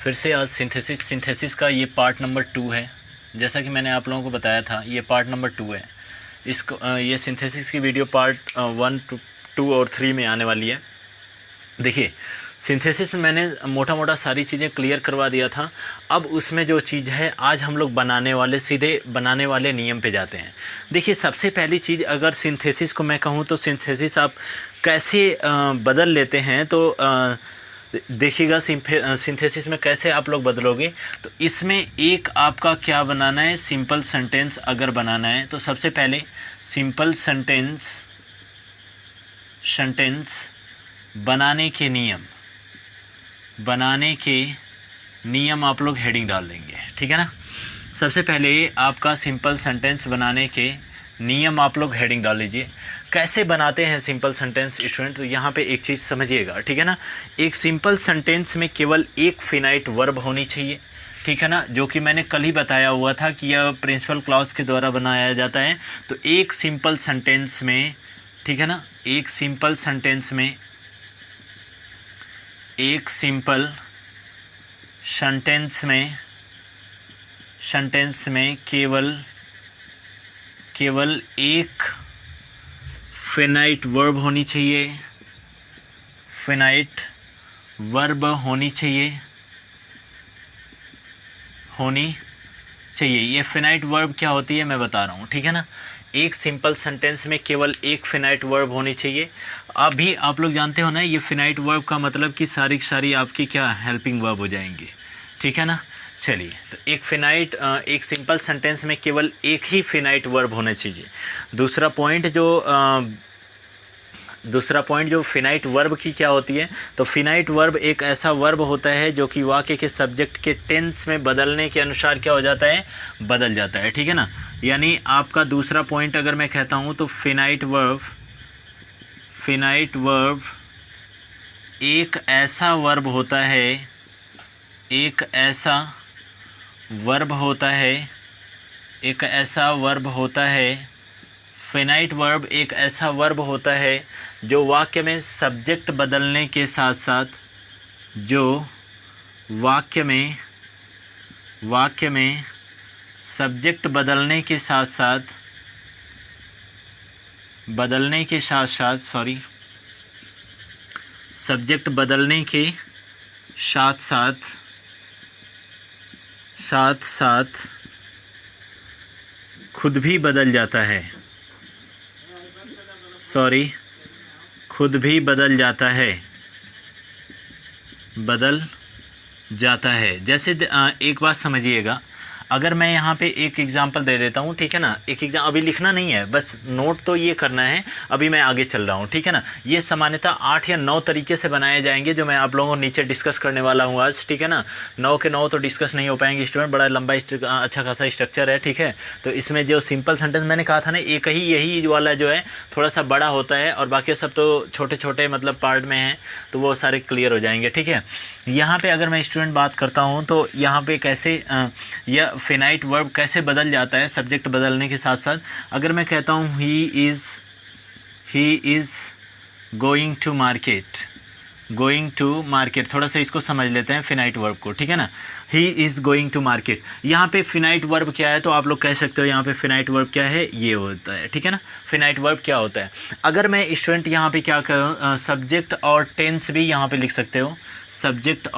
फिर से आज सिंथेसिस का ये पार्ट नंबर 2 है। जैसा कि मैंने आप लोगों को बताया था, ये पार्ट नंबर 2 है। इसको ये सिंथेसिस की वीडियो पार्ट 1, 2 और 3 में आने वाली है। देखिए, सिंथेसिस में मैंने मोटा मोटा सारी चीज़ें क्लियर करवा दिया था। अब उसमें जो चीज़ है, आज हम लोग सीधे बनाने वाले नियम पे जाते हैं। देखिए, सबसे पहली चीज़, अगर सिंथेसिस को मैं कहूँ तो सिंथेसिस आप कैसे बदल लेते हैं, तो देखिएगा सिंथेसिस में कैसे आप लोग बदलोगे। तो इसमें एक आपका क्या बनाना है, सिंपल सेंटेंस अगर बनाना है तो सबसे पहले सिंपल सेंटेंस बनाने के नियम आप लोग हेडिंग डाल देंगे, ठीक है ना। सबसे पहले आपका सिंपल सेंटेंस बनाने के नियम आप लोग हेडिंग डाल लीजिए। कैसे बनाते हैं सिंपल सेंटेंस स्टूडेंट, तो यहाँ पे एक चीज़ समझिएगा, ठीक है ना। एक सिंपल सेंटेंस में केवल एक फिनाइट वर्ब होनी चाहिए, ठीक है ना, जो कि मैंने कल ही बताया हुआ था कि यह प्रिंसिपल क्लॉज के द्वारा बनाया जाता है। तो एक सिंपल सेंटेंस में, ठीक है ना, एक सिंपल सेंटेंस में केवल एक फिनाइट वर्ब होनी चाहिए। ये फिनाइट वर्ब क्या होती है मैं बता रहा हूँ, ठीक है ना। एक सिंपल सेंटेंस में केवल एक फिनाइट वर्ब होनी चाहिए। अभी आप लोग जानते हो ना, ये फिनाइट वर्ब का मतलब कि सारी सारी आपकी क्या हेल्पिंग वर्ब हो जाएंगी, ठीक है ना। चलिए, तो एक सिंपल सेंटेंस में केवल एक ही फिनाइट वर्ब होना चाहिए। दूसरा पॉइंट जो फिनाइट वर्ब की क्या होती है, तो फिनाइट वर्ब एक ऐसा वर्ब होता है जो कि वाक्य के सब्जेक्ट के टेंस में बदलने के अनुसार क्या हो जाता है, बदल जाता है, ठीक है ना। यानी आपका दूसरा पॉइंट अगर मैं कहता हूँ तो फिनाइट वर्ब एक ऐसा वर्ब होता है फिनाइट वर्ब एक ऐसा वर्ब होता है जो वाक्य में सब्जेक्ट बदलने के साथ साथ सब्जेक्ट बदलने के साथ साथ खुद भी बदल जाता है, बदल जाता है। जैसे एक बात समझिएगा, अगर मैं यहाँ पे एक एग्जांपल दे देता हूँ, ठीक है ना। अभी लिखना नहीं है, बस नोट तो ये करना है। अभी मैं आगे चल रहा हूँ, ठीक है ना। ये सामान्यतः 8 या 9 तरीके से बनाए जाएंगे जो मैं आप लोगों को नीचे डिस्कस करने वाला हूँ आज, ठीक है ना। 9 के 9 तो डिस्कस नहीं हो पाएंगे स्टूडेंट, बड़ा लंबा अच्छा खासा स्ट्रक्चर है, ठीक है। तो इसमें जो सिंपल सेंटेंस मैंने कहा था ना, एक ही यही वाला जो है थोड़ा सा बड़ा होता है, और बाकी सब तो छोटे छोटे मतलब पार्ट में हैं, तो वो सारे क्लियर हो जाएंगे, ठीक है। यहाँ पे अगर मैं स्टूडेंट बात करता हूँ तो यहाँ पे कैसे यह फिनाइट वर्ब कैसे बदल जाता है सब्जेक्ट बदलने के साथ साथ। अगर मैं कहता हूँ he is going to market, थोड़ा सा इसको समझ लेते हैं फिनाइट वर्ब को, ठीक है ना। He is going to market, यहाँ पे फिनाइट वर्ब क्या है, तो आप लोग कह सकते हो यहाँ पे फिनाइट वर्ब क्या है, ये होता है, ठीक है ना। फिनाइट वर्ब क्या होता है, अगर मैं स्टूडेंट यहाँ पे क्या करूँ, सब्जेक्ट और टेंस भी यहाँ पे लिख सकते हो, सब्जेक्ट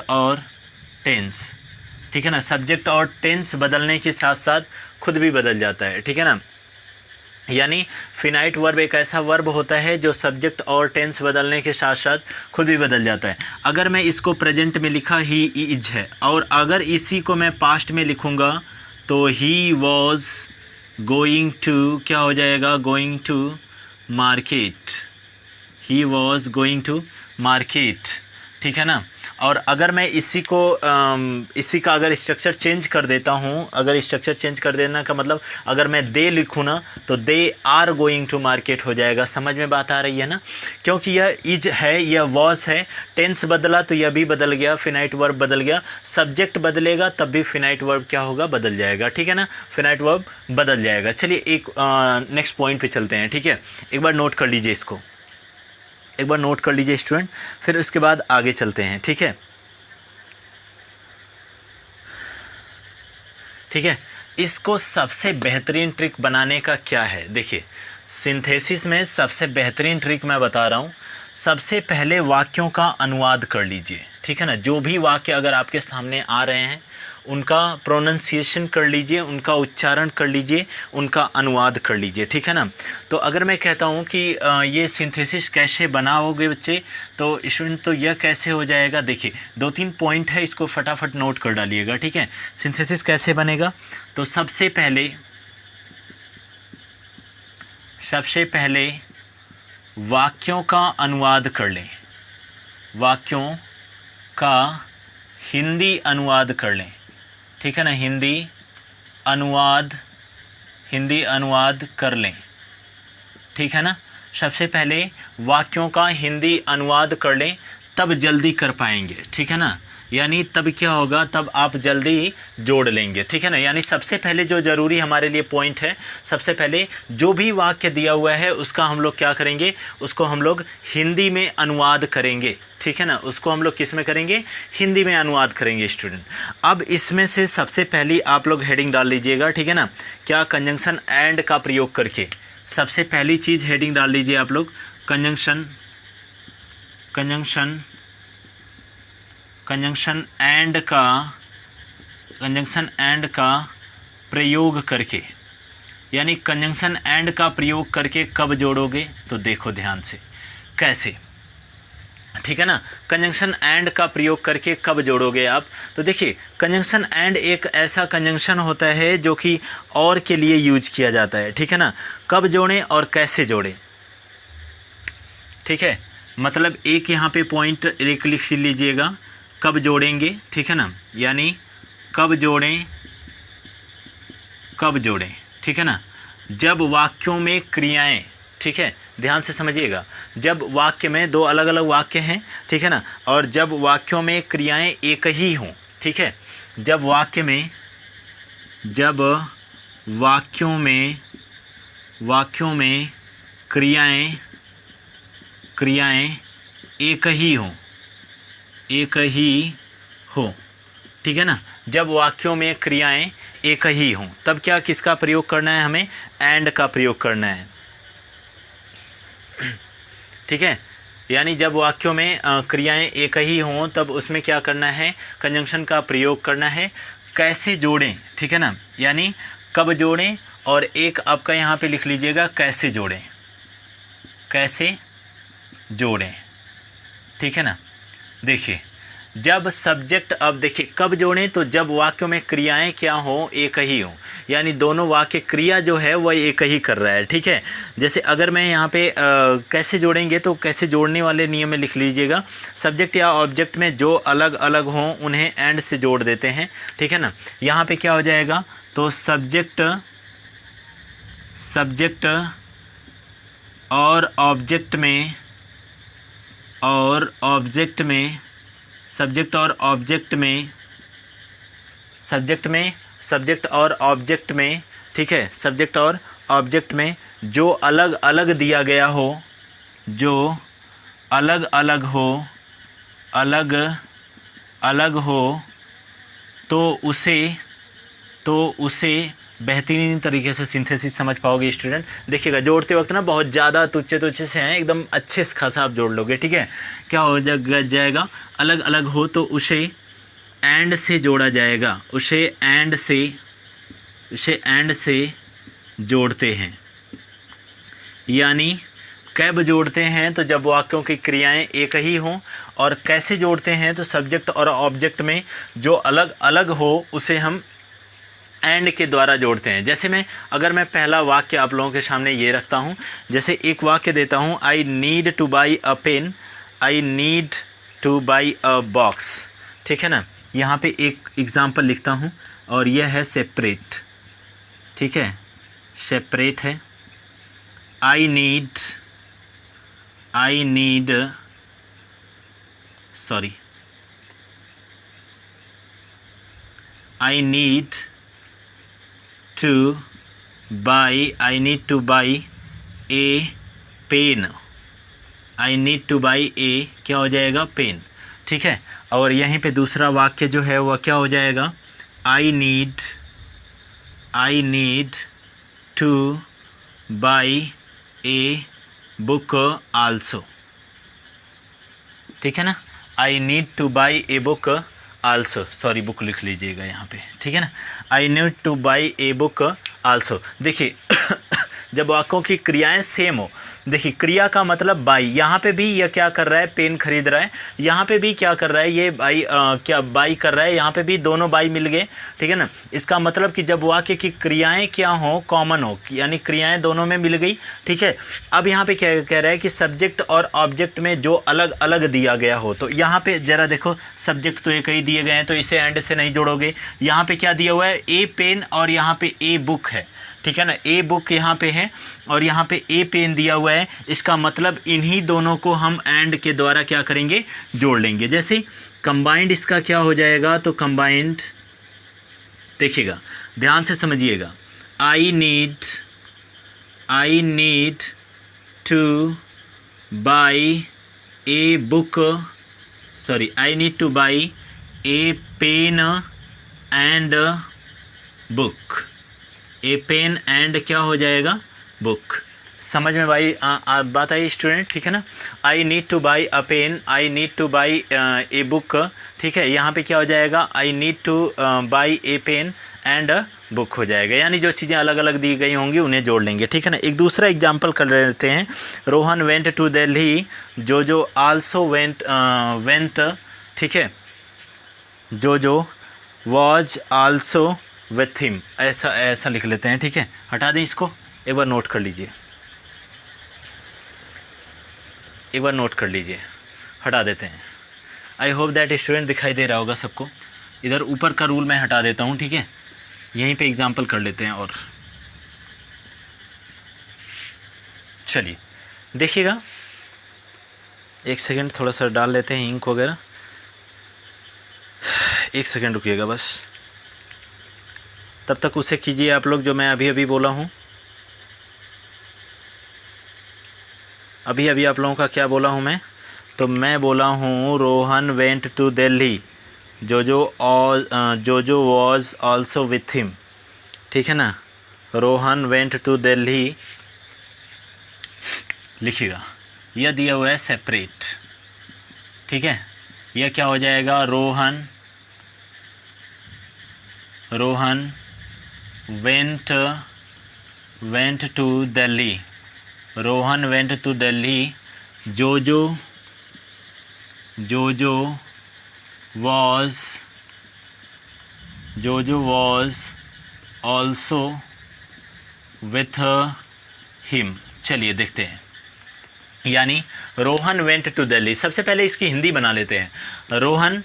और टेंस, ठीक है ना। सब्जेक्ट और टेंस बदलने के साथ साथ खुद भी बदल जाता है, ठीक है ना। यानी फिनाइट वर्ब एक ऐसा वर्ब होता है जो सब्जेक्ट और टेंस बदलने के साथ साथ खुद भी बदल जाता है। अगर मैं इसको प्रेजेंट में लिखा ही इज है, और अगर इसी को मैं पास्ट में लिखूँगा तो ही वॉज गोइंग टू क्या हो जाएगा, गोइंग टू मार्केट, ठीक है ना। और अगर मैं इसी का अगर स्ट्रक्चर चेंज कर देता हूँ, अगर स्ट्रक्चर चेंज कर देना का मतलब अगर मैं दे लिखूँ ना, तो they are going to market हो जाएगा। समझ में बात आ रही है ना, क्योंकि यह इज है, यह वॉज है, टेंस बदला तो यह भी बदल गया, फिनाइट वर्ब बदल गया। सब्जेक्ट बदलेगा तब भी फिनाइट वर्ब क्या होगा, बदल जाएगा, ठीक है ना। फिनाइट वर्ब बदल जाएगा। चलिए एक नेक्स्ट पॉइंट पे चलते हैं, ठीक है। एक बार नोट कर लीजिए इसको। एक बार नोट कर लीजिए स्टूडेंट, फिर उसके बाद आगे चलते हैं। ठीक है, ठीक है। इसको सबसे बेहतरीन ट्रिक बनाने का क्या है, देखिए सिंथेसिस में सबसे बेहतरीन ट्रिक मैं बता रहा हूँ। सबसे पहले वाक्यों का अनुवाद कर लीजिए, ठीक है ना। जो भी वाक्य अगर आपके सामने आ रहे हैं उनका प्रोनंसिएशन कर लीजिए, उनका उच्चारण कर लीजिए, उनका अनुवाद कर लीजिए, ठीक है ना। तो अगर मैं कहता हूँ कि ये सिंथेसिस कैसे बनाओगे बच्चे, तो स्टूडेंट तो यह कैसे हो जाएगा, देखिए 2-3 पॉइंट है, इसको फटाफट नोट कर डालिएगा। ठीक है, सिंथेसिस कैसे बनेगा, तो सबसे पहले वाक्यों का अनुवाद कर लें, वाक्यों का हिंदी अनुवाद कर लें, ठीक है ना। हिंदी अनुवाद कर लें, ठीक है ना। सबसे पहले वाक्यों का हिंदी अनुवाद कर लें, तब जल्दी कर पाएंगे, ठीक है ना। यानी तब क्या होगा, तब आप जल्दी जोड़ लेंगे, ठीक है ना। यानी सबसे पहले जो ज़रूरी हमारे लिए पॉइंट है, सबसे पहले जो भी वाक्य दिया हुआ है उसका हम लोग क्या करेंगे, उसको हम लोग हिंदी में अनुवाद करेंगे, ठीक है ना। उसको हम लोग किस में करेंगे, हिंदी में अनुवाद करेंगे स्टूडेंट। अब इसमें से सबसे पहली आप लोग हेडिंग डाल लीजिएगा, ठीक है ना। क्या, कंजंक्शन एंड का प्रयोग करके। सबसे पहली चीज़ हेडिंग डाल लीजिए आप लोग, कंजंक्शन एंड का प्रयोग करके। यानी कंजंक्शन एंड का प्रयोग करके कब जोड़ोगे, तो देखो ध्यान से कैसे, ठीक है ना। कंजंक्शन एंड का प्रयोग करके कब जोड़ोगे आप, तो देखिए कंजंक्शन एंड एक ऐसा कंजंक्शन होता है जो कि और के लिए यूज किया जाता है, ठीक है ना। कब जोड़ें और कैसे जोड़ें, ठीक है। मतलब एक यहाँ पे पॉइंट लिख लीजिएगा, कब जोड़ेंगे, ठीक है ना। यानी कब जोड़ें, ठीक है ना। जब वाक्यों में क्रियाएं, ठीक है, ध्यान से समझिएगा। जब वाक्य में दो अलग अलग वाक्य हैं, ठीक है ना, और जब वाक्यों में क्रियाएं एक ही हों, ठीक है। जब वाक्यों में क्रियाएं एक ही हो, ठीक है ना। जब वाक्यों में क्रियाएं एक ही हों, तब क्या, किसका प्रयोग करना है, हमें एंड का प्रयोग करना है, ठीक है। यानी जब वाक्यों में क्रियाएं एक ही हों, तब उसमें क्या करना है, कंजंक्शन का प्रयोग करना है। कैसे जोड़ें, ठीक है ना। यानी कब जोड़ें, और एक आपका यहाँ पे लिख लीजिएगा, कैसे जोड़ें, ठीक है ना। देखिए जब सब्जेक्ट, अब देखिए कब जोड़ें, तो जब वाक्यों में क्रियाएं क्या हो, एक ही हो। यानी दोनों वाक्य क्रिया जो है वह एक ही कर रहा है, ठीक है। जैसे अगर मैं यहाँ पे कैसे जोड़ेंगे, तो कैसे जोड़ने वाले नियम में लिख लीजिएगा, सब्जेक्ट या ऑब्जेक्ट में जो अलग अलग हों उन्हें एंड से जोड़ देते हैं, ठीक है ना। यहाँ पे क्या हो जाएगा, तो सब्जेक्ट और ऑब्जेक्ट में सब्जेक्ट और ऑब्जेक्ट में, ठीक है, सब्जेक्ट और ऑब्जेक्ट में जो अलग अलग दिया गया हो, तो उसे बेहतरीन तरीके से सिंथेसिस समझ पाओगे स्टूडेंट। देखिएगा जोड़ते वक्त ना बहुत ज़्यादा तुच्छे से हैं, एकदम अच्छे से खासा आप जोड़ लोगे, ठीक है। क्या हो जाएगा, अलग अलग हो तो उसे एंड से जोड़ा जाएगा, उसे एंड से जोड़ते हैं। यानी कब जोड़ते हैं, तो जब वाक्यों की क्रियाएं एक ही हों, और कैसे जोड़ते हैं, तो सब्जेक्ट और ऑब्जेक्ट में जो अलग अलग हो उसे हम एंड के द्वारा जोड़ते हैं। जैसे अगर मैं पहला वाक्य आप लोगों के सामने ये रखता हूँ, जैसे एक वाक्य देता हूँ, I need to buy a pen, I need to buy a box, ठीक है ना। यहाँ पे एक एग्जांपल लिखता हूँ, और यह है सेपरेट, ठीक है, सेपरेट है। I need to buy a pen, I need to buy a क्या हो जाएगा, पेन। ठीक है, और यहीं पे दूसरा वाक्य जो है वह क्या हो जाएगा, I need to buy a book also. ठीक है ना, I need to buy a book also, sorry book लिख लीजिएगा यहाँ पे। ठीक है ना, I need to buy a book also. देखिए जब वाक्यों की क्रियाएं सेम हो, देखिए क्रिया का मतलब बाई, यहाँ पे भी यह क्या कर रहा है, पेन खरीद रहा है, यहाँ पे भी क्या कर रहा है, ये बाई क्या बाई कर रहा है, यहाँ पे भी दोनों बाई मिल गए। ठीक है ना, इसका मतलब कि जब वाक्य की क्रियाएं क्या हो, कॉमन हो, यानी क्रियाएं दोनों में मिल गई। ठीक है, अब यहाँ पे क्या कह रहा है कि सब्जेक्ट और ऑब्जेक्ट में जो अलग अलग दिया गया हो, तो यहाँ पे ज़रा देखो, सब्जेक्ट तो एक ही दिए गए हैं, तो इसे एंड से नहीं जोड़ोगे। यहाँ पे क्या दिया हुआ है, ए पेन और यहाँ पे ए बुक है। ठीक है ना, ए बुक यहाँ पे है और यहाँ पे ए पेन दिया हुआ है। इसका मतलब इन्हीं दोनों को हम एंड के द्वारा क्या करेंगे, जोड़ लेंगे। जैसे कंबाइंड इसका क्या हो जाएगा, तो कंबाइंड देखिएगा, ध्यान से समझिएगा, I need to buy a book, sorry I need to buy a pen and book, a pen and क्या हो जाएगा, बुक। समझ में भाई बात आई स्टूडेंट। ठीक है ना, I need to buy a pen, I need to buy a book. ठीक है, यहाँ पे क्या हो जाएगा, I need to buy a pen and book हो जाएगा, यानी जो चीज़ें अलग अलग दी गई होंगी उन्हें जोड़ लेंगे। ठीक है ना, एक दूसरा एग्जाम्पल कर लेते हैं। रोहन वेंट टू दिल्ली, जो आल्सो वेंट। ठीक है, जो वॉज आल्सो विथ हिम, ऐसा लिख लेते हैं। ठीक है, हटा दें इसको, एक बार नोट कर लीजिए, हटा देते हैं। आई होप दैट स्टूडेंट दिखाई दे रहा होगा सबको। इधर ऊपर का रूल मैं हटा देता हूँ। ठीक है, यहीं पे एग्जाम्पल कर लेते हैं। और चलिए देखिएगा, एक सेकंड थोड़ा सा डाल लेते हैं इंक वगैरह, एक सेकंड रुकिएगा बस, तब तक उसे कीजिए आप लोग जो मैं अभी बोला हूँ। अभी आप लोगों का क्या बोला हूँ मैं, तो मैं बोला हूँ Rohan went to Delhi, Joe was also with him. ठीक है ना, रोहन वेंट टू दिल्ली, लिखिएगा, यह दिया हुआ है सेपरेट। ठीक है, यह क्या हो जाएगा, Rohan went to Delhi, Rohan went to Delhi, Joe was also with him. चलिए देखते हैं, यानी रोहन वेंट टू दिल्ली, सबसे पहले इसकी हिंदी बना लेते हैं। रोहन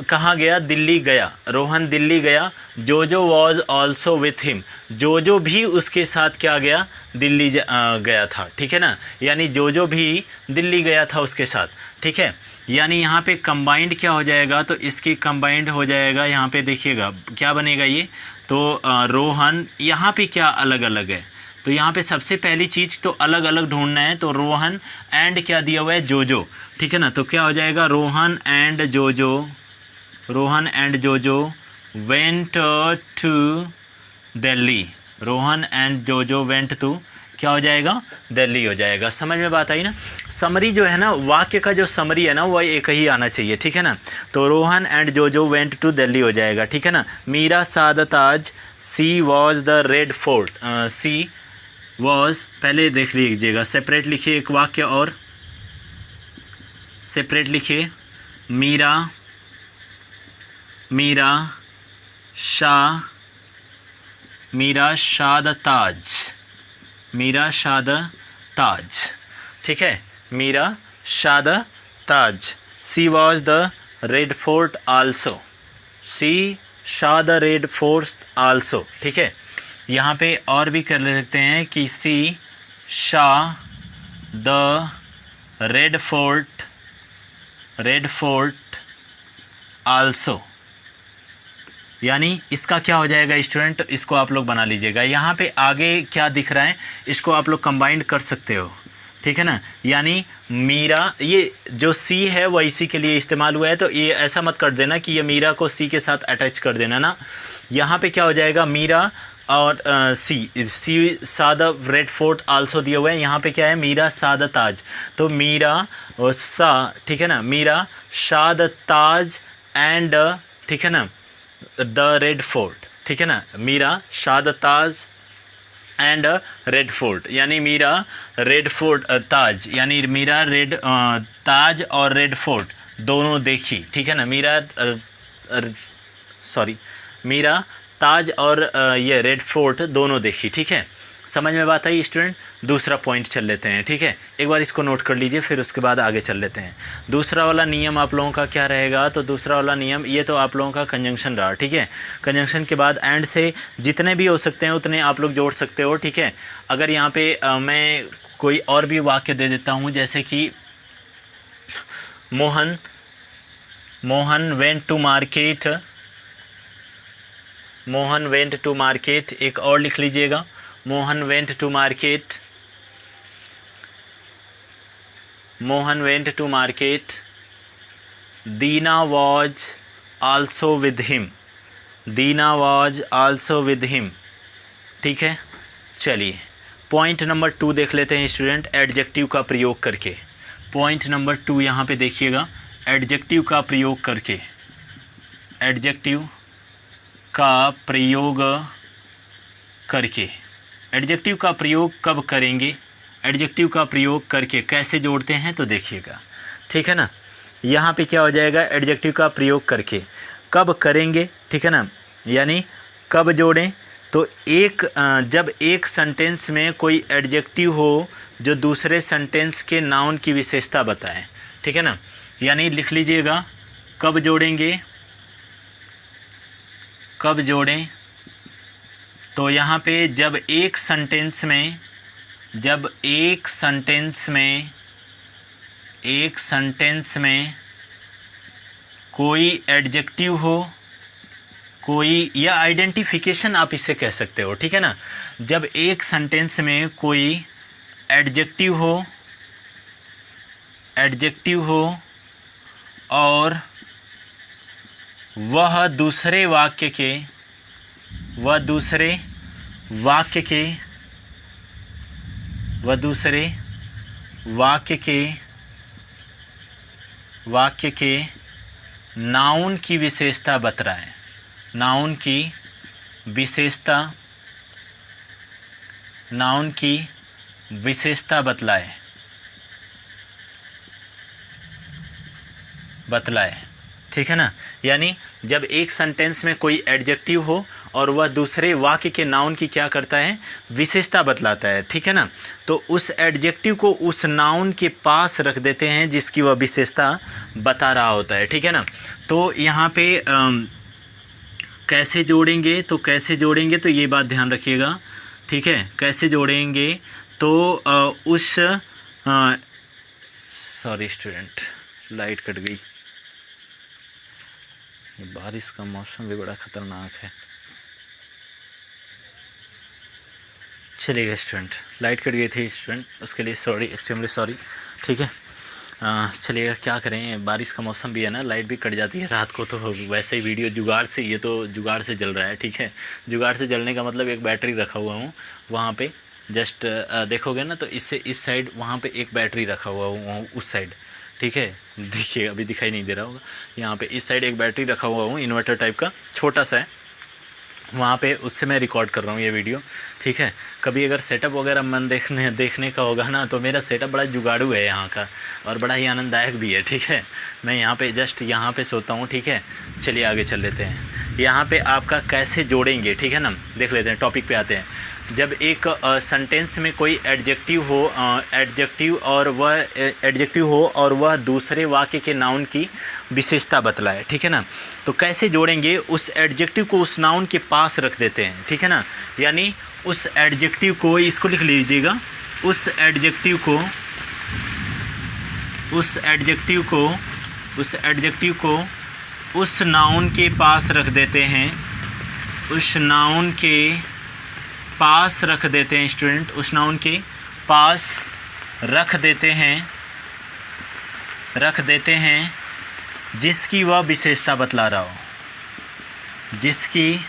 कहाँ गया, दिल्ली गया, रोहन दिल्ली गया। जो वॉज ऑल्सो विथ हिम, जो भी उसके साथ क्या गया, दिल्ली गया था। ठीक है ना, यानी जो भी दिल्ली गया था उसके साथ। ठीक है, यानी यहाँ पे कंबाइंड क्या हो जाएगा, तो इसकी कंबाइंड हो जाएगा, यहाँ पे देखिएगा क्या बनेगा ये, तो रोहन, यहाँ पे क्या अलग अलग है, तो यहाँ पे सबसे पहली चीज़ तो अलग अलग ढूंढना है, तो रोहन एंड क्या दिया हुआ है, जो। ठीक है ना, तो क्या हो जाएगा, Rohan and Joe went to Delhi, Rohan and Joe went to क्या हो जाएगा, दिल्ली हो जाएगा। समझ में बात आई ना। समरी जो है ना, वाक्य का जो समरी है ना, वो एक ही आना चाहिए। ठीक है ना, तो Rohan and Joe went to Delhi हो जाएगा। ठीक है ना, Meera saw the Taj, she was the Red Fort, she was, पहले देख लीजिएगा, सेपरेट लिखिए एक वाक्य और सेपरेट लिखिए, मीरा शाह द ताज, ठीक है, Meera saw the Taj, she was the Red Fort also, she saw the Red Fort also. ठीक है, यहाँ पे और भी कर सकते हैं कि she saw the Red Fort also, यानी इसका क्या हो जाएगा स्टूडेंट, इसको आप लोग बना लीजिएगा। यहाँ पे आगे क्या दिख रहा है, इसको आप लोग कंबाइंड कर सकते हो। ठीक है ना। यानी मीरा, ये जो सी है वो इसी के लिए इस्तेमाल हुआ है, तो ये ऐसा मत कर देना कि ये मीरा को सी के साथ अटैच कर देना ना। यहाँ पे क्या हो जाएगा, मीरा और सी सा द रेड फोर्ट आल्सो दिया हुआ है, यहाँ पे क्या है, मीरा सा द ताज, तो मीरा और सा, ठीक है ना, मीरा सा द ताज एंड, ठीक है ना, द रेड फोर्ट, ठीक है ना, मीरा सा the Taj and red fort, यानी मीरा रेड फोर्ट ताज, यानी मीरा रेड ताज और रेड फोर्ट दोनों देखी, ठीक है ना, मीरा ताज और ये रेड फोर्ट दोनों देखी, ठीक है। समझ में बात आई स्टूडेंट। दूसरा पॉइंट चल लेते हैं, ठीक है, एक बार इसको नोट कर लीजिए, फिर उसके बाद आगे चल लेते हैं। दूसरा वाला नियम आप लोगों का क्या रहेगा, तो दूसरा वाला नियम, ये तो आप लोगों का कंजंक्शन रहा, ठीक है। कंजंक्शन के बाद एंड से जितने भी हो सकते हैं उतने आप लोग जोड़ सकते हो, ठीक है। अगर यहाँ पे मैं कोई और भी वाक्य दे देता हूँ, जैसे कि Mohan went to market, Mohan went to market, एक और लिख लीजिएगा, Mohan went to market, Mohan went to market, Deena was also with him, Deena was also with him, ठीक है। चलिए पॉइंट नंबर 2 देख लेते हैं स्टूडेंट, एडजेक्टिव का प्रयोग करके। पॉइंट नंबर 2 यहाँ पे देखिएगा, एडजेक्टिव का प्रयोग करके, एडजेक्टिव का प्रयोग करके, एडजेक्टिव का प्रयोग कब करेंगे, एडजेक्टिव का प्रयोग करके कैसे जोड़ते हैं, तो देखिएगा, ठीक है ना। यहाँ पे क्या हो जाएगा, एडजेक्टिव का प्रयोग करके कब करेंगे, ठीक है ना, यानी कब जोड़ें, तो जब एक सेंटेंस में कोई एडजेक्टिव हो जो दूसरे सेंटेंस के नाउन की विशेषता बताए, ठीक है ना, यानी लिख लीजिएगा, कब जोड़ेंगे, कब जोड़ें, तो यहाँ पे जब एक सेंटेंस में, जब एक सेंटेंस में कोई एडजेक्टिव हो, कोई, या आइडेंटिफिकेशन आप इसे कह सकते हो, ठीक है ना, जब एक सेंटेंस में कोई एडजेक्टिव हो और वह दूसरे वाक्य के नाउन की विशेषता बतलाए, नाउन की विशेषता बतलाए, ठीक है ना। यानी जब एक सेंटेंस में कोई एडजेक्टिव हो और वह दूसरे वाक्य के नाउन की क्या करता है, विशेषता बतलाता है, ठीक है ना, तो उस एडजेक्टिव को उस नाउन के पास रख देते हैं जिसकी वह विशेषता बता रहा होता है, ठीक है ना। तो यहाँ पे कैसे जोड़ेंगे, तो ये बात ध्यान रखिएगा, ठीक है। कैसे जोड़ेंगे, तो सॉरी स्टूडेंट, लाइट कट गई, बारिश का मौसम भी बड़ा ख़तरनाक है। चलिएगा स्टूडेंट, लाइट कट गई थी स्टूडेंट, उसके लिए सॉरी, एक्सट्रीमली सॉरी, ठीक है। चलिएगा, क्या करें, बारिश का मौसम भी है ना, लाइट भी कट जाती है रात को, तो वैसे ही वीडियो जुगाड़ से, ये तो जुगाड़ से जल रहा है, ठीक है। जुगाड़ से जलने का मतलब एक बैटरी रखा हुआ हूँ वहाँ पे, जस्ट देखोगे ना तो इससे इस साइड वहाँ पे एक बैटरी रखा हुआ हूँ उस साइड, ठीक है। देखिए अभी दिखाई नहीं दे रहा होगा, यहाँ पे इस साइड एक बैटरी रखा हुआ हूँ, इन्वर्टर टाइप का छोटा सा है, वहाँ पे उससे मैं रिकॉर्ड कर रहा हूँ ये वीडियो, ठीक है। कभी अगर सेटअप वगैरह मन देखने का होगा ना, तो मेरा सेटअप बड़ा जुगाड़ू है यहाँ का, और बड़ा ही आनंददायक भी है, ठीक है। मैं यहाँ पे जस्ट यहाँ पे सोता हूँ, ठीक है। चलिए आगे चल लेते हैं, यहाँ पे आपका कैसे जोड़ेंगे, ठीक है ना, देख लेते हैं, टॉपिक पे आते हैं। जब एक सेंटेंस में कोई एडजेक्टिव हो और वह दूसरे वाक्य के नाउन की विशेषता बतलाए, ठीक है ना, तो कैसे जोड़ेंगे, उस एडजेक्टिव को उस नाउन के पास रख देते हैं, ठीक है ना। यानी उस एडजेक्टिव को, इसको लिख लीजिएगा, उस एडजेक्टिव को उस नाउन के पास रख देते हैं, उस नाउन के पास रख देते हैं स्टूडेंट, उस नाउन के पास रख देते हैं जिसकी वह विशेषता बतला रहा हो, जिसकी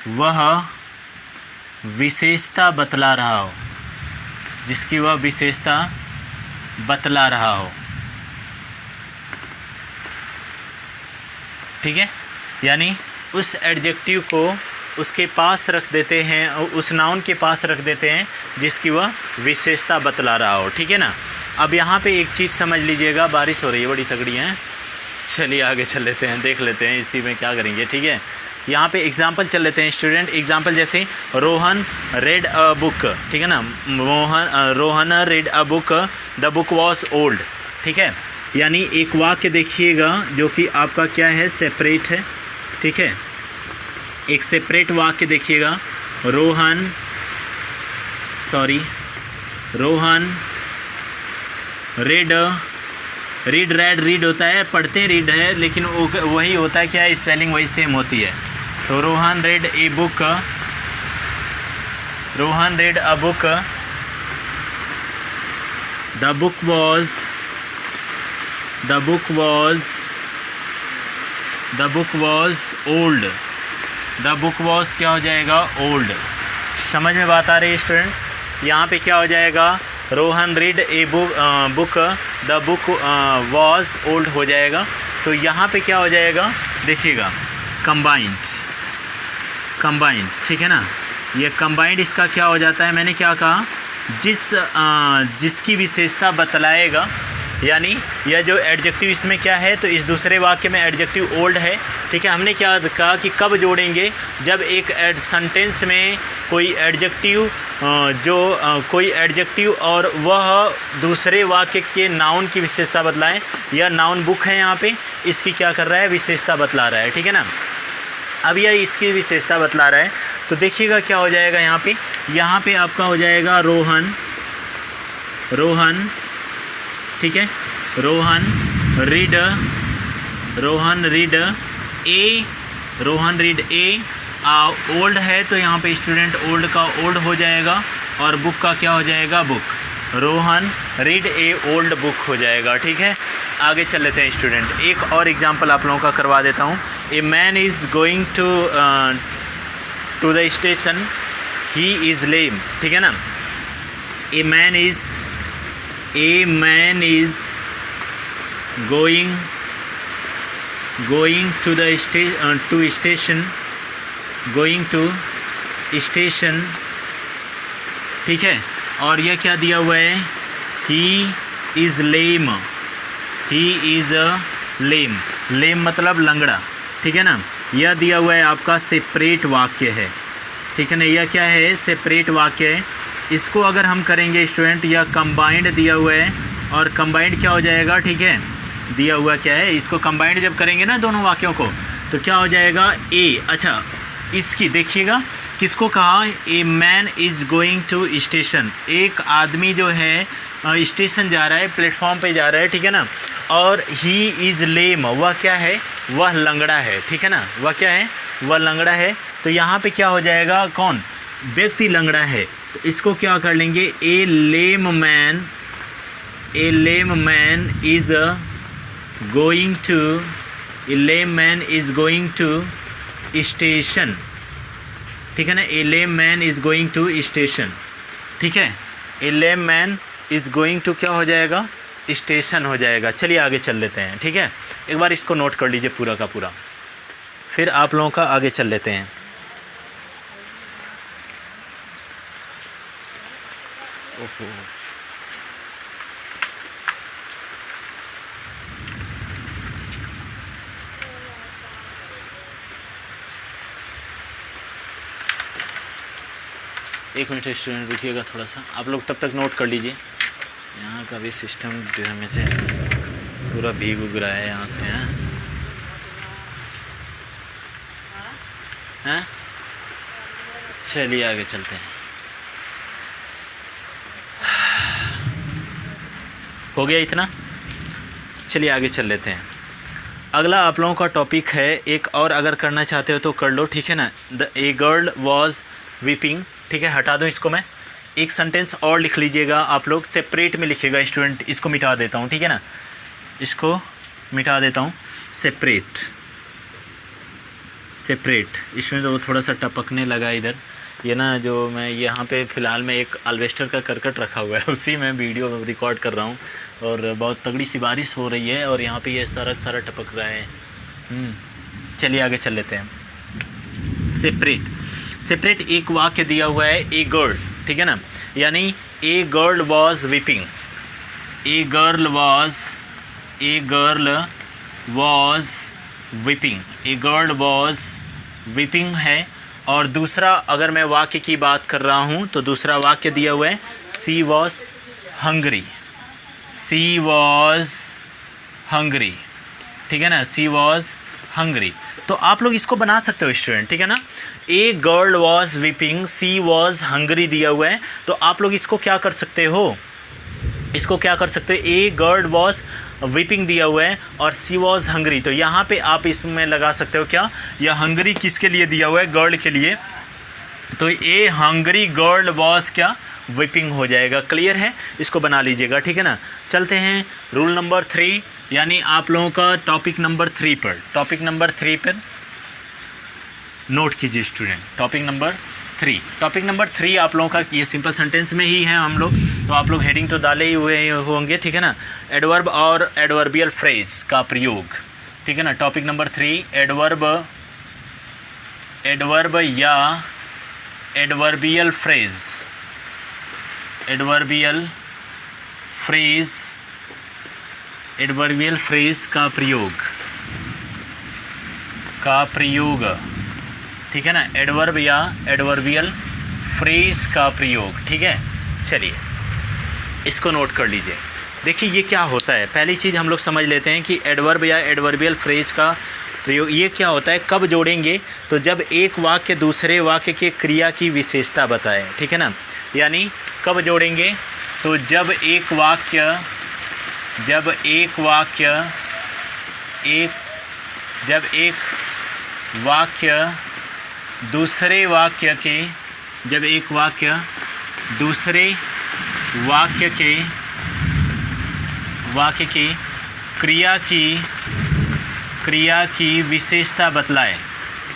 वह विशेषता बतला रहा हो, जिसकी वह विशेषता बतला रहा हो। ठीक है, यानी उस एडजेक्टिव को उसके पास रख देते हैं, उस नाउन के पास रख देते हैं जिसकी वह विशेषता बतला रहा हो। ठीक है ना। अब यहाँ पे एक चीज़ समझ लीजिएगा, बारिश हो रही है बड़ी तगड़ी है। चलिए आगे चल लेते हैं, देख लेते हैं इसी में क्या करेंगे। ठीक है, यहाँ पे एग्जाम्पल चल लेते हैं स्टूडेंट। एग्जाम्पल जैसे रोहन रेड अ बुक। ठीक है ना, Rohan red a book, the book was old. ठीक है, यानी एक वाक्य देखिएगा जो कि आपका क्या है, सेपरेट है। ठीक है, एक सेपरेट वाक्य देखिएगा। रोहन रेड रीड होता है, पढ़ते हैं रीड है, लेकिन वही होता है क्या, स्पेलिंग वही सेम होती है। तो Rohan red a book, the book was old. The book was क्या हो जाएगा, ओल्ड। समझ में बात आ रही है स्टूडेंट। यहाँ पे क्या हो जाएगा, Rohan read a book, the book was old हो जाएगा। तो यहाँ पे क्या हो जाएगा, देखिएगा, कंबाइंड। ठीक है ना, ये कंबाइंड इसका क्या हो जाता है, मैंने क्या कहा, जिसकी विशेषता बतलाएगा। यानी यह जो एडजेक्टिव इसमें क्या है, तो इस दूसरे वाक्य में एडजेक्टिव ओल्ड है। ठीक है, हमने क्या कहा कि कब जोड़ेंगे, जब एक सेंटेंस में कोई एडजेक्टिव कोई एडजेक्टिव और वह दूसरे वाक्य के नाउन की विशेषता बतलाएं। यह नाउन बुक है, यहाँ पे इसकी क्या कर रहा है, विशेषता बतला रहा है। ठीक है ना। अब यह इसकी विशेषता बतला रहा है, तो देखिएगा क्या हो जाएगा यहाँ पे आपका हो जाएगा रोहन। ठीक है, रोहन रीड ए ओल्ड है, तो यहाँ पे स्टूडेंट ओल्ड का ओल्ड हो जाएगा और बुक का क्या हो जाएगा, बुक। रोहन रीड ए ओल्ड बुक हो जाएगा। ठीक है, आगे चल लेते हैं स्टूडेंट। एक और एग्जांपल आप लोगों का करवा देता हूँ। A man is going to the station, he is lame. ठीक है ना। A man is going to station। ठीक है, और यह क्या दिया हुआ है, he is lame। लेम मतलब लंगड़ा। ठीक है ना, यह दिया हुआ है आपका सेपरेट वाक्य है। ठीक है ना, यह क्या है, सेपरेट वाक्य है। इसको अगर हम करेंगे स्टूडेंट, यह कंबाइंड दिया हुआ है, और कंबाइंड क्या हो जाएगा, ठीक है, दिया हुआ क्या है, इसको कंबाइंड जब करेंगे ना दोनों वाक्यों को, तो क्या हो जाएगा, ए। अच्छा, इसकी देखिएगा, किसको कहा, a man is going to station. एक आदमी जो है स्टेशन जा रहा है, प्लेटफॉर्म पे जा रहा है। ठीक है ना, और ही इज़ लेम, वह क्या है, वह लंगड़ा है। ठीक है ना, वह क्या है, वह लंगड़ा है। तो यहाँ पे क्या हो जाएगा, कौन, व्यक्ति लंगड़ा है, तो इसको क्या कर लेंगे, a lame man is going to station. ठीक है ना, a lame man is going to station. ठीक है, a lame man is going to क्या हो जाएगा, स्टेशन हो जाएगा। चलिए आगे चल लेते हैं। ठीक है, एक बार इसको नोट कर लीजिए पूरा का पूरा, फिर आप लोगों का आगे चल लेते हैं। ओहो, एक मिनट स्टूडेंट रुकिएगा थोड़ा सा, आप लोग तब तक नोट कर लीजिए। यहाँ का भी सिस्टम में से पूरा भीग उग रहा है यहाँ से। हैं, चलिए आगे चलते हैं। हो गया इतना, चलिए आगे चल लेते हैं। अगला आप लोगों का टॉपिक है, एक और अगर करना चाहते हो तो कर लो। ठीक है ना, ए गर्ल वॉज वीपिंग। ठीक है, हटा दूँ इसको मैं, एक सेंटेंस और लिख लीजिएगा आप लोग, सेपरेट में लिखिएगा स्टूडेंट। इसको मिटा देता हूँ, ठीक है ना, इसको मिटा देता हूँ। सेपरेट, सेपरेट स्टूडेंट, वो थोड़ा सा टपकने लगा इधर, ये ना जो मैं यहाँ पे फ़िलहाल में एक अल्वेस्टर का करकट रखा हुआ है, उसी में वीडियो रिकॉर्ड कर रहा हूँ, और बहुत तगड़ी सी बारिश हो रही है और यहाँ पे ये सारा टपक रहा है। चलिए आगे चल लेते हैं। सेपरेट, सेपरेट एक वाक्य दिया हुआ है, ए गर्ल, ठीक है ना, यानी ए girl was weeping, A girl was weeping, A girl was weeping है। और दूसरा अगर मैं वाक्य की बात कर रहा हूँ तो दूसरा वाक्य दिया हुआ है, she was hungry, she was hungry, ठीक है ना, सी वॉज हंग्री। तो आप लोग इसको बना सकते हो स्टूडेंट, ठीक है ना। A girl was weeping, she was hungry दिया हुआ है, तो आप लोग इसको क्या कर सकते हो, इसको क्या कर सकते हो, ए गर्ल वॉज वीपिंग दिया हुआ है और सी वॉज हंग्री, तो यहाँ पे आप इसमें लगा सकते हो क्या, यह हंग्री किसके लिए दिया हुआ है, गर्ल के लिए, तो ए हंग्री गर्ल वॉज क्या, वीपिंग हो जाएगा। क्लियर है, इसको बना लीजिएगा, ठीक है ना। चलते हैं रूल नंबर 3, यानी आप लोगों का टॉपिक नंबर 3 पर, टॉपिक नंबर 3 पर नोट कीजिए स्टूडेंट। टॉपिक नंबर 3 आप लोगों का ये सिंपल सेंटेंस में ही है हम लोग, तो आप लोग हेडिंग तो डाले ही हुए होंगे, ठीक है ना। एडवर्ब और एडवर्बियल फ्रेज का प्रयोग, ठीक है ना। टॉपिक नंबर 3 एडवर्ब या एडवर्बियल फ्रेज, एडवर्बियल फ्रेज का प्रयोग, ठीक है ना। एडवर्ब या एडवर्बियल फ्रेज का प्रयोग, ठीक है। चलिए इसको नोट कर लीजिए। देखिए ये क्या होता है, पहली चीज़ हम लोग समझ लेते हैं कि एडवर्ब या एडवर्बियल फ्रेज का प्रयोग ये क्या होता है, कब जोड़ेंगे, तो जब एक वाक्य दूसरे वाक्य के क्रिया की विशेषता बताए, ठीक है ना। यानी कब जोड़ेंगे, तो जब एक वाक्य दूसरे वाक्य की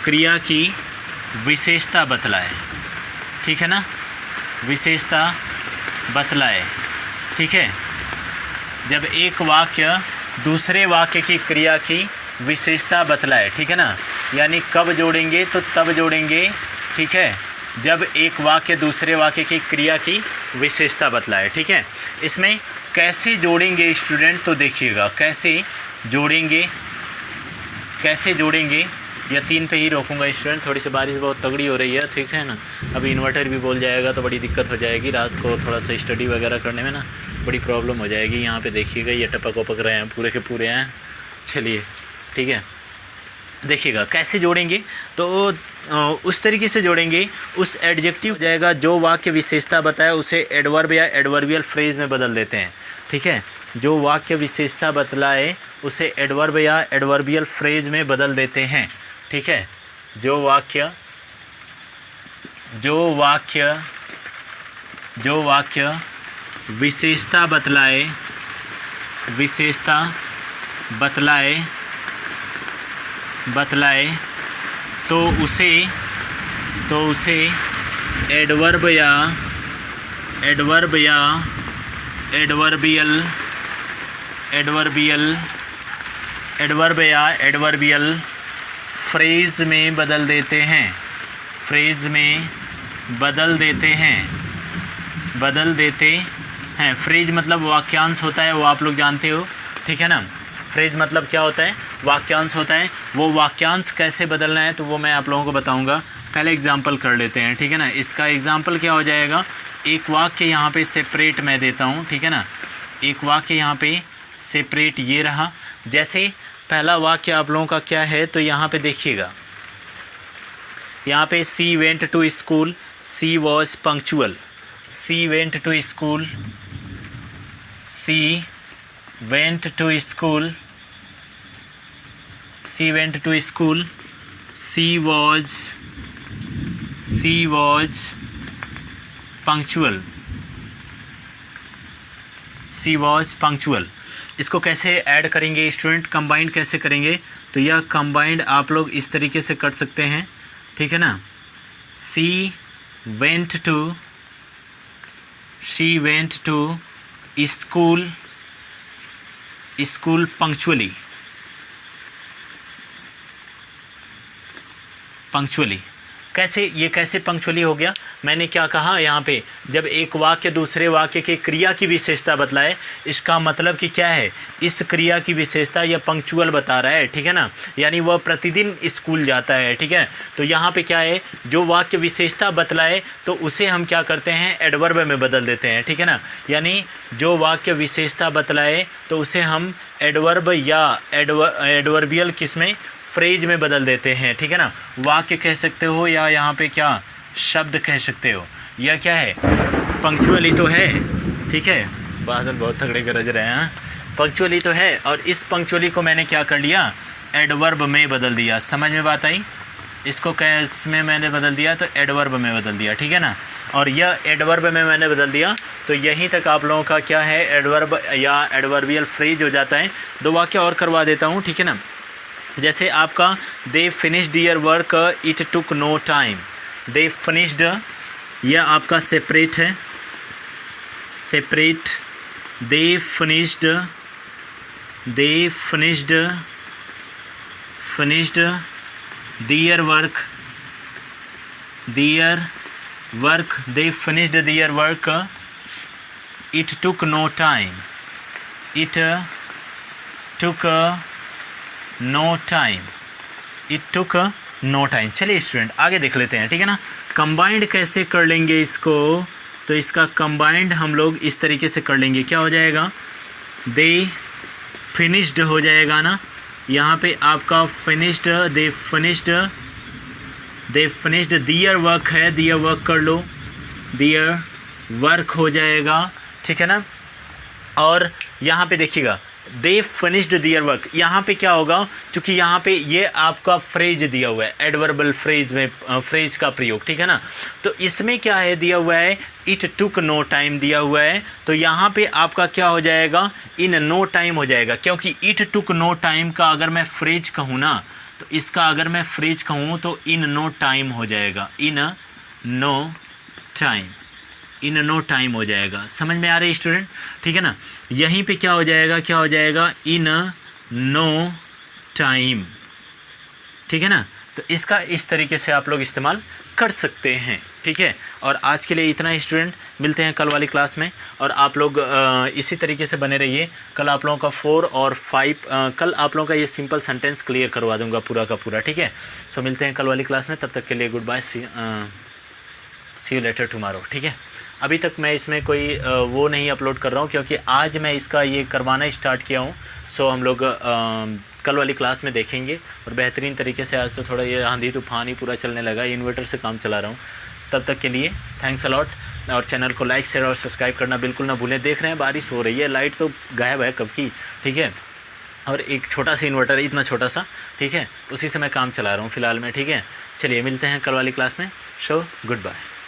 क्रिया की विशेषता बतलाए, ठीक है ना, विशेषता बतलाए, ठीक है। जब एक वाक्य दूसरे वाक्य की क्रिया की विशेषता बतलाए, ठीक है ना, यानी कब जोड़ेंगे, तो तब जोड़ेंगे, ठीक है, जब एक वाक्य दूसरे वाक्य की क्रिया की विशेषता बतलाए, ठीक है। इसमें कैसे जोड़ेंगे स्टूडेंट, तो देखिएगा कैसे जोड़ेंगे, या 3 पे ही रोकूंगा स्टूडेंट, थोड़ी सी बारिश बहुत तगड़ी हो रही है, ठीक है ना। अभी इन्वर्टर भी बोल जाएगा तो बड़ी दिक्कत हो जाएगी, रात को थोड़ा सा स्टडी वगैरह करने में ना बड़ी प्रॉब्लम हो जाएगी। यहाँ पे देखिएगा ये टपक वपक रहे हैं, पूरे के पूरे हैं। चलिए ठीक है, देखिएगा कैसे जोड़ेंगे, तो उस तरीके से जोड़ेंगे, उस एडजेक्टिव हो जाएगा जो वाक्य विशेषता बताए उसे एडवर्ब या एडवर्बियल फ्रेज में बदल देते हैं, ठीक है। जो वाक्य विशेषता बतलाए उसे एडवर्ब या एडवर्बियल फ्रेज में बदल देते हैं, ठीक है। जो वाक्य विशेषता बतलाए तो उसे एडवर्ब या एडवर्बियल फ्रेज में बदल देते हैं, फ्रेज मतलब वाक्यांश होता है, वो आप लोग जानते हो, ठीक है ना। फ्रेज मतलब क्या होता है, वाक्यांश होता है। वो वाक्यांश कैसे बदलना है तो वो मैं आप लोगों को बताऊंगा। पहले एग्जांपल कर लेते हैं, ठीक है ना। इसका एग्जांपल क्या हो जाएगा, एक वाक्य यहाँ पे सेपरेट मैं देता हूँ, ठीक है ना। एक वाक्य यहाँ पे सेपरेट ये रहा। जैसे पहला वाक्य आप लोगों का क्या है, तो यहाँ पे देखिएगा, यहाँ पे she went to school, she was punctual, she went to school, she went to school, she went to school, she was punctual, she was punctual. इसको कैसे ऐड करेंगे स्टूडेंट, कंबाइंड कैसे करेंगे? तो यह कंबाइंड आप लोग इस तरीके से कर सकते हैं, ठीक है ना। She went to school punctually. कैसे पंक्चुअली हो गया? मैंने क्या कहा यहाँ पे, जब एक वाक्य दूसरे वाक्य के क्रिया की विशेषता बतलाए, इसका मतलब कि क्या है, इस क्रिया की विशेषता यह पंक्चुअल बता रहा है, ठीक है ना। यानी वह प्रतिदिन स्कूल जाता है, ठीक है। तो यहाँ पे क्या है, जो वाक्य विशेषता बतलाए तो उसे हम क्या करते हैं, एडवर्ब में बदल देते हैं, ठीक है ना। यानी जो वाक्य विशेषता बतलाए तो उसे हम एडवर्ब या एडवर्बियल किसमें, फ्रेज में बदल देते हैं, ठीक है ना। वाक्य कह सकते हो या यहाँ पे क्या शब्द कह सकते हो। यह क्या है, पंक्चुअली तो है, ठीक है। बादल बहुत तगड़े गरज रहे हैं। पंक्चुअली तो है और इस पंक्चुअली को मैंने क्या कर लिया, एडवर्ब में बदल दिया। समझ में बात आई? इसको कैस में मैंने बदल दिया, तो एडवर्ब में बदल दिया, ठीक है ना। और यह एडवर्ब में मैंने बदल दिया तो यहीं तक आप लोगों का क्या है, एडवर्ब या एडवर्बियल फ्रेज हो जाता है। दो वाक्य और करवा देता हूँ, ठीक है ना। जैसे आपका they finished their work it took no time. They finished, यह आपका सेपरेट है, separate. They finished their work, they finished their work it took no time, it took no time. चलिए स्टूडेंट आगे देख लेते हैं, ठीक है ना। कंबाइंड कैसे कर लेंगे इसको, तो इसका कंबाइंड हम लोग इस तरीके से कर लेंगे। क्या हो जाएगा, दे फिनिश्ड हो जाएगा ना, यहाँ पे आपका finished, they finished their work है, दियर वर्क कर लो, दियर वर्क हो जाएगा, ठीक है ना। और यहाँ पे देखिएगा दे फिनिश्ड दियर वर्क, यहाँ पे क्या होगा, क्योंकि यहाँ पे ये आपका फ्रेज दिया हुआ है, एडवर्बल फ्रेज में फ्रेज का प्रयोग, ठीक है ना। तो इसमें क्या है दिया हुआ है, इट टुक नो टाइम दिया हुआ है, तो यहाँ पे आपका क्या हो जाएगा, इन नो टाइम हो जाएगा। क्योंकि इट टुक नो टाइम का अगर मैं फ्रेज कहूँ ना, तो इसका अगर मैं फ्रेज कहूँ तो इन नो टाइम हो जाएगा, इन नो टाइम हो जाएगा। समझ में आ रही है स्टूडेंट, ठीक है ना। यहीं पे क्या हो जाएगा, इन नो टाइम, ठीक है ना। तो इसका इस तरीके से आप लोग इस्तेमाल कर सकते हैं, ठीक है। और आज के लिए इतना ही स्टूडेंट, मिलते हैं कल वाली क्लास में। और आप लोग इसी तरीके से बने रहिए। कल आप लोगों का 4 और 5 कल आप लोगों का ये सिंपल सेंटेंस क्लियर करवा दूंगा पूरा का पूरा, ठीक है। सो मिलते हैं कल वाली क्लास में, तब तक के लिए goodbye, see you later tomorrow, ठीक है। अभी तक मैं इसमें कोई वो नहीं अपलोड कर रहा हूँ, क्योंकि आज मैं इसका ये करवाना स्टार्ट किया हूँ। सो हम लोग कल वाली क्लास में देखेंगे और बेहतरीन तरीके से। आज तो थोड़ा ये आंधी तूफान ही पूरा चलने लगा, इन्वर्टर से काम चला रहा हूँ। तब तक के लिए थैंक्स अलॉट। और चैनल को लाइक, शेयर और सब्सक्राइब करना बिल्कुल ना भूलें। देख रहे हैं बारिश हो रही है, लाइट तो गायब है कब की, ठीक है। और एक छोटा सा इन्वर्टर है, इतना छोटा सा, ठीक है, उसी से मैं काम चला रहा हूँ फ़िलहाल में, ठीक है। चलिए मिलते हैं कल वाली क्लास में। So good bye.